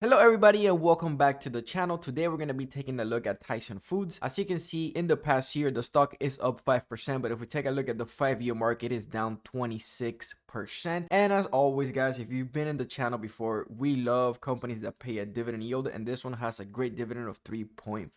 Hello everybody and welcome back to the channel. Today we're going to be taking a look at Tyson Foods. As you can see, in the past year the stock is up 5%, but if we take a look at the 5-year mark, it is down 26%. And as always guys, if you've been in the channel before, we love companies that pay a dividend yield, and this one has a great dividend of 3.50.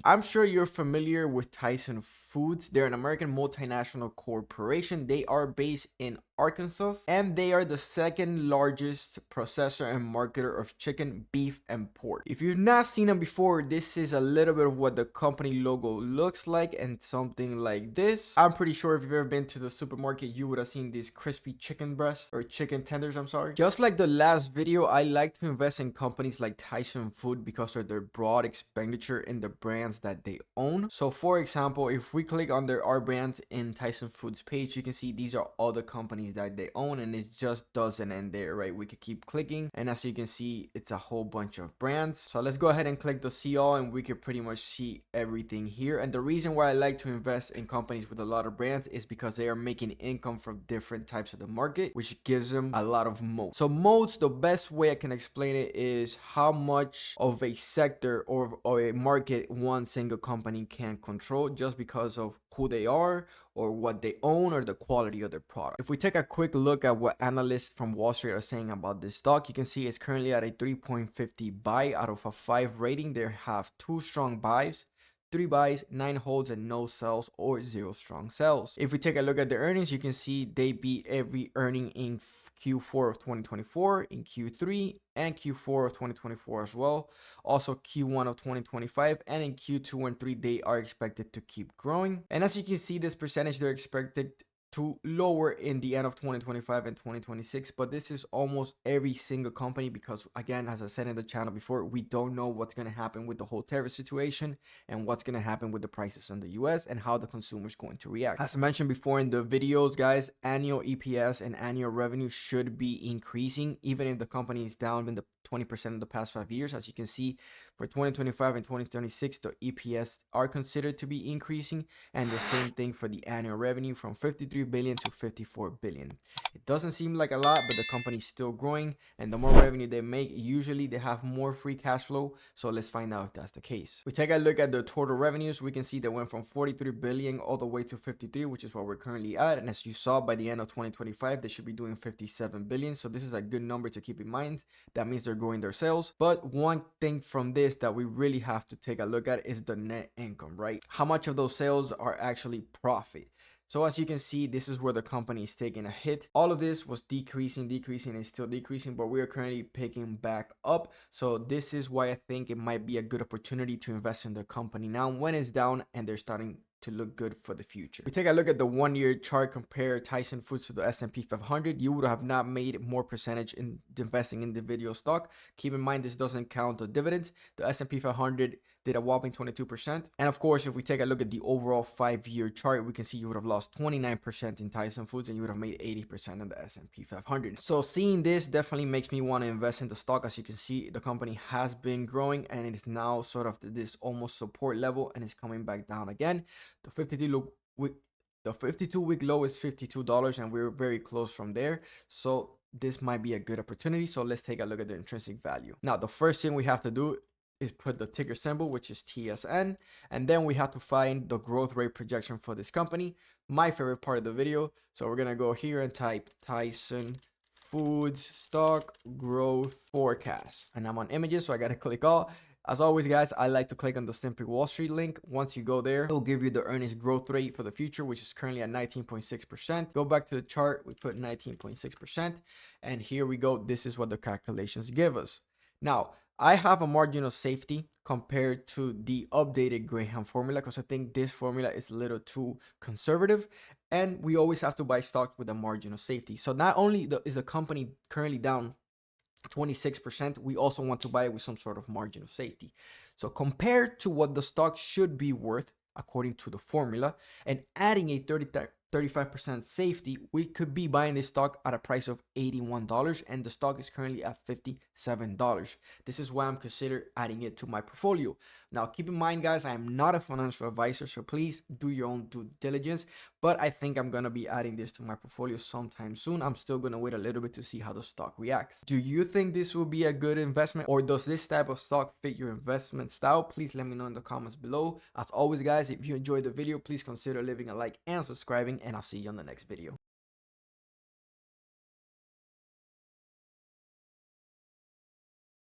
I'm sure you're familiar with Tyson Foods. They're an American multinational corporation. They are based in Arkansas, and they are the second largest processor and marketer of chicken, beef, and pork. If you've not seen them before, this is a little bit of what the company logo looks like, and something like this. I'm pretty sure if you've ever been to the supermarket, you would have seen these crispy chicken breasts, or chicken tenders, I'm sorry. Just like the last video, I like to invest in companies like Tyson Food because of their broad expenditure in the brands that they own. So for example, if we click on their our brands in Tyson Foods page, you can see these are all the companies that they own, and it just doesn't end there, right? We could keep clicking, and as you can see, it's a whole bunch of brands. So let's go ahead and click the see all, and we could pretty much see everything here. And the reason why I like to invest in companies with a lot of brands is because they are making income from different types of the market, which gives them a lot of moat. So moats, the best way I can explain it is how much of a sector or a market one single company can control just because of who they are or what they own or the quality of their product. If we take a quick look at what analysts from Wall Street are saying about this stock, you can see it's currently at a 3.50 buy out of a 5 rating. They have 2 strong buys, 3 buys, 9 holds, and no sells or 0 strong sells. If we take a look at the earnings, you can see they beat every earning in Q4 of 2024, in Q3 and Q4 of 2024 as well. Also Q1 of 2025, and in Q2 and 3 they are expected to keep growing. And as you can see, this percentage they're expected to lower in the end of 2025 and 2026, but this is almost every single company because, again, as I said in the channel before, we don't know what's going to happen with the whole tariff situation and what's going to happen with the prices in the US and how the consumer is going to react. As I mentioned before in the videos, guys, annual EPS and annual revenue should be increasing even if the company is down in the 20% in the past 5 years. As you can see, for 2025 and 2026, the EPS are considered to be increasing, and the same thing for the annual revenue from 53 billion to 54 billion. It doesn't seem like a lot, but the company's still growing, and the more revenue they make, usually they have more free cash flow. So let's find out if that's the case. We take a look at the total revenues. We can see they went from 43 billion all the way to 53, which is what we're currently at. And as you saw, by the end of 2025, they should be doing 57 billion. So this is a good number to keep in mind. That means they're growing their sales. But one thing from this that we really have to take a look at is the net income, right? How much of those sales are actually profit? So as you can see, this is where the company is taking a hit. All of this was decreasing, and still decreasing, but we are currently picking back up. So this is why I think it might be a good opportunity to invest in the company now when it's down and they're starting to look good for the future. We take a look at the 1-year chart, compare Tyson Foods to the S&P 500. You would have not made more percentage in investing in individual stock. Keep in mind, this doesn't count the dividends. The S&P 500 did a whopping 22%. And of course, if we take a look at the overall 5-year chart, we can see you would have lost 29% in Tyson Foods and you would have made 80% in the S&P 500. So seeing this definitely makes me want to invest in the stock. As you can see, the company has been growing and it is now sort of this almost support level and is coming back down again. The 52-week low is $52, and we're very close from there. So this might be a good opportunity. So let's take a look at the intrinsic value. Now, the first thing we have to do is put the ticker symbol, which is TSN, and then we have to find the growth rate projection for this company, my favorite part of the video. So we're gonna go here and type Tyson Foods stock growth forecast, and I'm on images, so I gotta click all. As always, guys, I like to click on the Simply Wall Street link. Once you go there, it'll give you the earnings growth rate for the future, which is currently at 19.6%. Go back to the chart, we put 19.6%, and here we go. This is what the calculations give us. Now, I have a margin of safety compared to the updated Graham formula because I think this formula is a little too conservative, and we always have to buy stock with a margin of safety. So not only is the company currently down 26%, we also want to buy it with some sort of margin of safety. So compared to what the stock should be worth according to the formula, and adding a 35% safety, we could be buying this stock at a price of $81, and the stock is currently at $57. This is why I'm considering adding it to my portfolio. Now, keep in mind, guys, I am not a financial advisor, so please do your own due diligence, but I think I'm going to be adding this to my portfolio sometime soon. I'm still going to wait a little bit to see how the stock reacts. Do you think this will be a good investment, or does this type of stock fit your investment style? Please let me know in the comments below. As always, guys, if you enjoyed the video, please consider leaving a like and subscribing, and I'll see you on the next video.